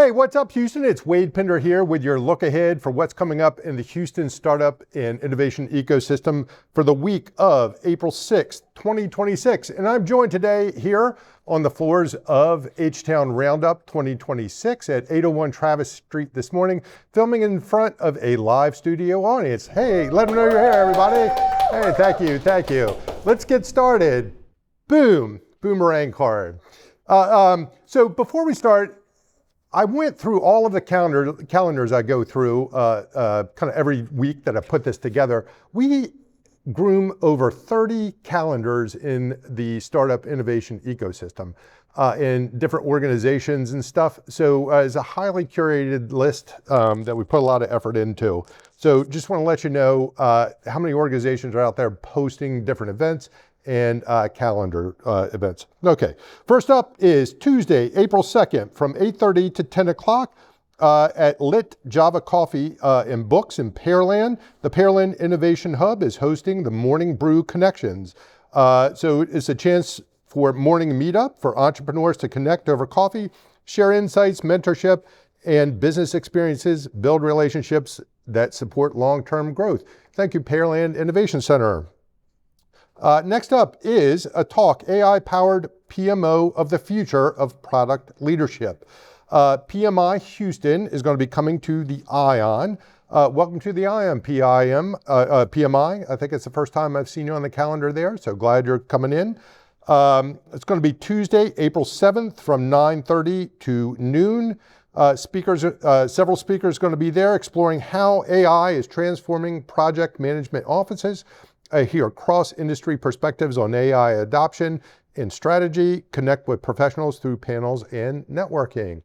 Hey, what's up, Houston? It's Wade Pinder here with your look ahead for what's coming up in the Houston startup and innovation ecosystem for the week of April 6th, 2026. And I'm joined today here on the floors of H-Town Roundup 2026 at 801 Travis Street this morning, filming in front of a live studio audience. Hey, let them know you're here, everybody. Hey, thank you. Let's get started. Boom, boomerang card. So before we start, I went through all of the calendars I go through kind of every week that I put this together. We groom over 30 calendars in the startup innovation ecosystem in different organizations and stuff. So it's a highly curated list that we put a lot of effort into. So just want to let you know how many organizations are out there posting different events and calendar events. Okay, first up is Tuesday, April 2nd from 8:30 to 10 o'clock at Lit Java Coffee and Books in Pearland. The Pearland Innovation Hub is hosting the Morning Brew Connections. So it's a chance for morning meetup for entrepreneurs to connect over coffee, share insights, mentorship, and business experiences, build relationships that support long-term growth. Thank you, Pearland Innovation Center. Next up is a talk, AI-powered PMO of the future of product leadership. PMI Houston is going to be coming to the ION. Welcome to the ION, PMI. I think it's the first time I've seen you on the calendar there, so glad you're coming in. It's going to be Tuesday, April 7th from 9:30 to noon. Several speakers are going to be there exploring how AI is transforming project management offices. Hear cross-industry perspectives on AI adoption and strategy, connect with professionals through panels and networking.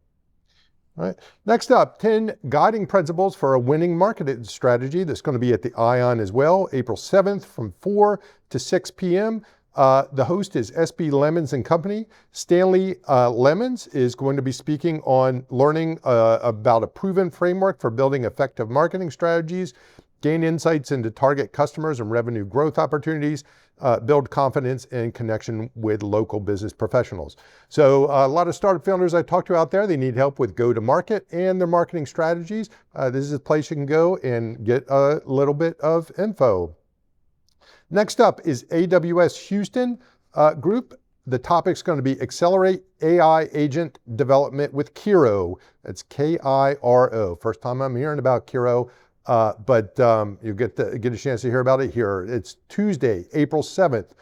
All right. Next up, 10 guiding principles for a winning marketing strategy. That's going to be at the ION as well, April 7th from 4 to 6 p.m. The host is SB Lemons and Company. Stanley Lemons is going to be speaking on learning about a proven framework for building effective marketing strategies, gain insights into target customers and revenue growth opportunities, build confidence and connection with local business professionals. So a lot of startup founders I talk to out there, they need help with go-to-market and their marketing strategies. This is a place you can go and get a little bit of info. Next up is AWS Houston group. The topic's going to be Accelerate AI Agent Development with Kiro. That's K-I-R-O. First time I'm hearing about Kiro. But you get a chance to hear about it here. It's Tuesday, April 7th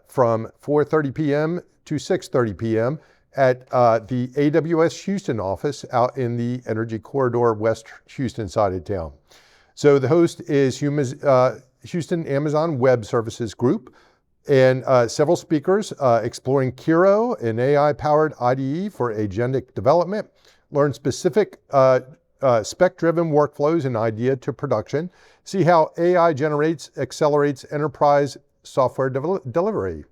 from 4:30 p.m. to 6:30 p.m. at the AWS Houston office out in the Energy Corridor, West Houston side of town. So the host is Houston Amazon Web Services Group and several speakers exploring Kiro, an AI-powered IDE for agentic development, learn specific spec-driven workflows and idea to production. See how AI accelerates enterprise software delivery.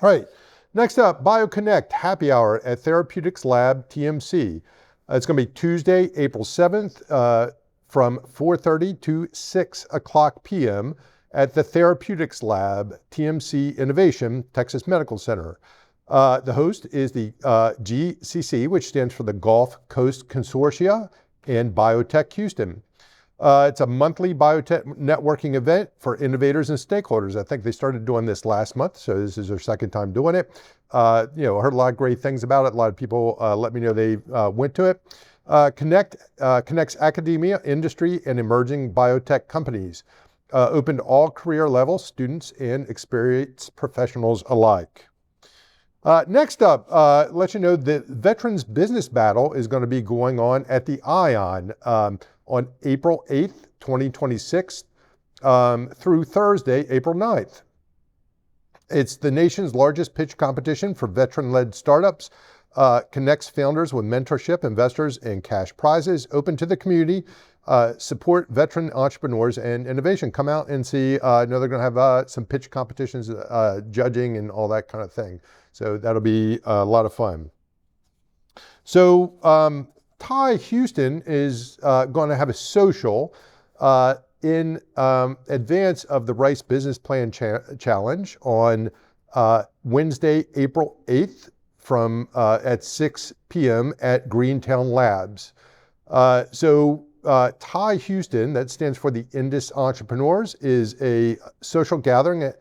All right, next up, BioConnect Happy Hour at Therapeutics Lab TMC. It's going to be Tuesday, April 7th from 4:30 to 6 o'clock p.m. at the Therapeutics Lab TMC Innovation, Texas Medical Center. The host is the GCC, which stands for the Gulf Coast Consortia and Biotech Houston. It's a monthly biotech networking event for innovators and stakeholders. I think they started doing this last month, so this is their second time doing it. I heard a lot of great things about it. A lot of people let me know they went to it. Connects academia, industry, and emerging biotech companies. Open to all career levels, students and experienced professionals alike. Next up, let you know that Veterans Business Battle is going to be going on at the ION on April 8th, 2026 through Thursday, April 9th. It's the nation's largest pitch competition for veteran-led startups, connects founders with mentorship, investors, and cash prizes, open to the community, support veteran entrepreneurs and innovation. Come out and see. I know they're going to have some pitch competitions, judging and all that kind of thing. So that'll be a lot of fun. So Thai Houston is going to have a social in advance of the Rice Business Plan Challenge on Wednesday, April 8th at 6 p.m. at Greentown Labs. TIE Houston, that stands for the Indus Entrepreneurs, is a social gathering.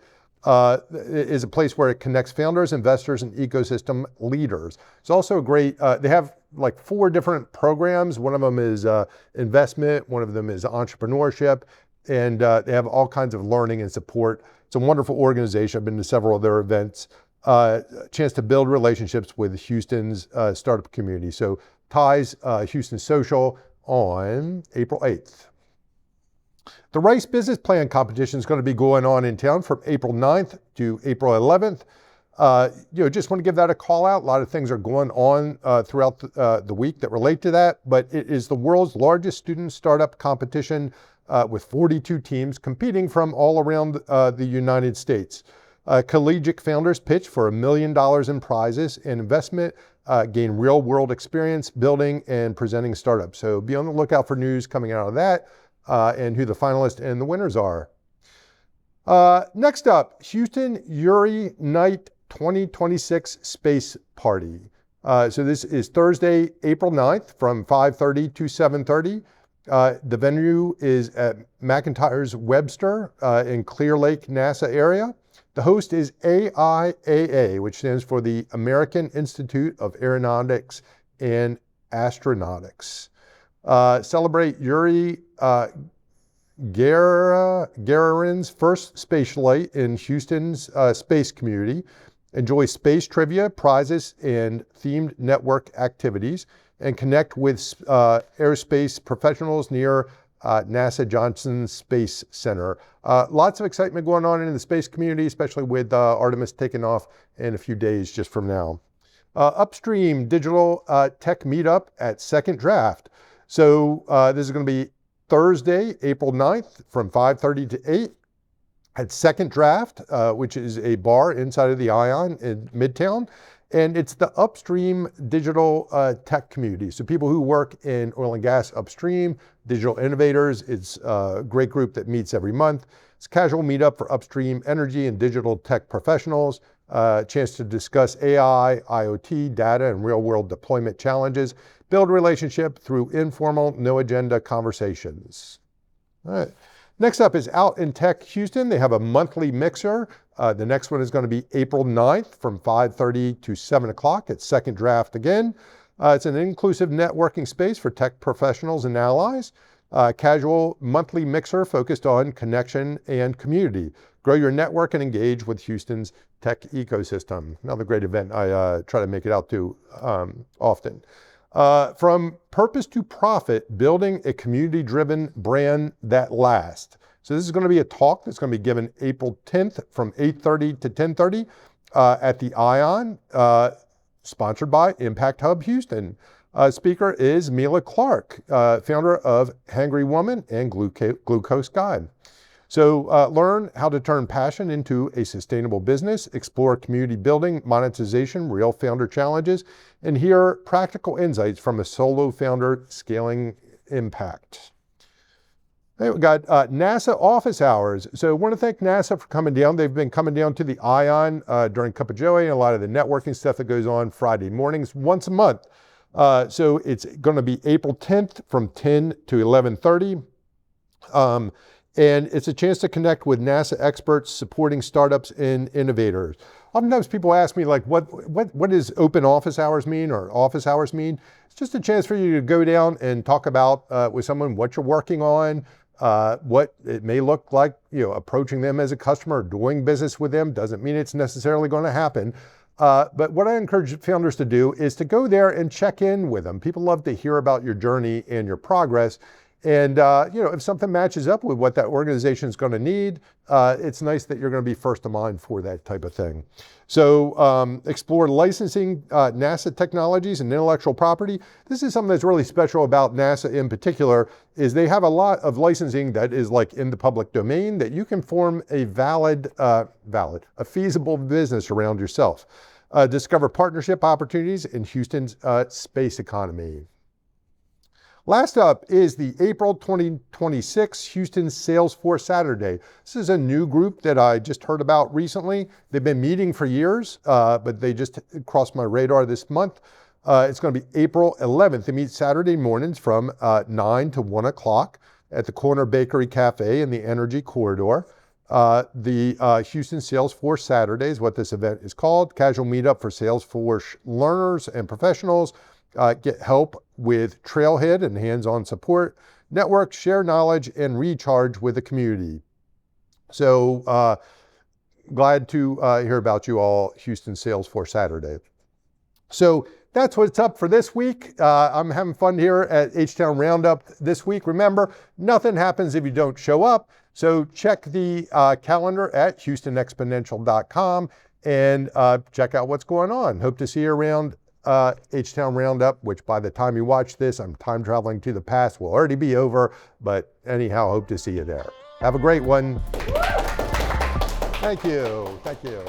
Is a place where it connects founders, investors, and ecosystem leaders. It's also a great, they have like 4 different programs. One of them is investment, one of them is entrepreneurship, and they have all kinds of learning and support. It's a wonderful organization. I've been to several of their events. Chance to build relationships with Houston's startup community. So TIE's Houston Social on April 8th. The Rice Business Plan competition is going to be going on in town from April 9th to April 11th. Just want to give that a call out. A lot of things are going on throughout the week that relate to that, but it is the world's largest student startup competition with 42 teams competing from all around the United States. Collegiate founders pitch for $1 million in prizes and investment, gain real-world experience building and presenting startups. So be on the lookout for news coming out of that and who the finalists and the winners are. Next up, Houston Uri Night 2026 Space Party. So this is Thursday, April 9th from 5:30 to 7:30. The venue is at McIntyre's Webster in Clear Lake, NASA area. The host is AIAA, which stands for the American Institute of Aeronautics and Astronautics. Celebrate Yuri Gagarin's first space flight in Houston's space community. Enjoy space trivia, prizes, and themed network activities, and connect with aerospace professionals near NASA Johnson Space Center. Lots of excitement going on in the space community, especially with Artemis taking off in a few days just from now. Upstream Digital Tech Meetup at Second Draft. So this is going to be Thursday, April 9th from 5:30 to 8 at Second Draft, which is a bar inside of the Ion in Midtown. And it's the upstream digital tech community. So people who work in oil and gas upstream, digital innovators. It's a great group that meets every month. It's a casual meetup for upstream energy and digital tech professionals. Chance to discuss AI, IoT, data, and real-world deployment challenges. Build relationship through informal, no-agenda conversations. All right. Next up is Out in Tech Houston. They have a monthly mixer. The next one is going to be April 9th from 5:30 to 7 o'clock at Second Draft again. It's an inclusive networking space for tech professionals and allies. Casual monthly mixer focused on connection and community. Grow your network and engage with Houston's tech ecosystem. Another great event I try to make it out to often. From purpose to profit, building a community-driven brand that lasts. So this is going to be a talk that's going to be given April 10th from 8:30 to 10:30 at the Ion, sponsored by Impact Hub Houston. Speaker is Mila Clark, founder of Hangry Woman and Glucose Guide. So learn how to turn passion into a sustainable business, explore community building, monetization, real founder challenges, and hear practical insights from a solo founder scaling impact. Hey, we got NASA office hours. So I want to thank NASA for coming down. They've been coming down to the Ion during Cup of Joey and a lot of the networking stuff that goes on Friday mornings once a month. So it's going to be April 10th from 10 to 11:30. And it's a chance to connect with NASA experts supporting startups and innovators. Oftentimes people ask me, like, what does open office hours mean or office hours mean? It's just a chance for you to go down and talk about with someone what you're working on, what it may look like, approaching them as a customer or doing business with them. Doesn't mean it's necessarily going to happen. But what I encourage founders to do is to go there and check in with them. People love to hear about your journey and your progress. And, if something matches up with what that organization is going to need, it's nice that you're going to be first of mind for that type of thing. So explore licensing NASA technologies and intellectual property. This is something that's really special about NASA in particular, is they have a lot of licensing that is like in the public domain that you can form a a feasible business around yourself. Discover partnership opportunities in Houston's space economy. Last up is the April 2026 Houston Salesforce Saturday. This is a new group that I just heard about recently. They've been meeting for years, but they just crossed my radar this month. It's going to be April 11th. They meet Saturday mornings from 9 to 1 o'clock at the Corner Bakery Cafe in the Energy Corridor. The Houston Salesforce Saturday is what this event is called. Casual meetup for Salesforce learners and professionals. Get help with Trailhead and hands-on support, network, share knowledge, and recharge with the community. So glad to hear about you all, Houston Salesforce Saturday. So that's what's up for this week. I'm having fun here at H-Town Roundup this week. Remember, nothing happens if you don't show up. So check the calendar at houstonexponential.com and check out what's going on. Hope to see you around H-Town Roundup, which by the time you watch this, I'm time traveling to the past, will already be over. But anyhow, hope to see you there. Have a great one. Thank you. Thank you.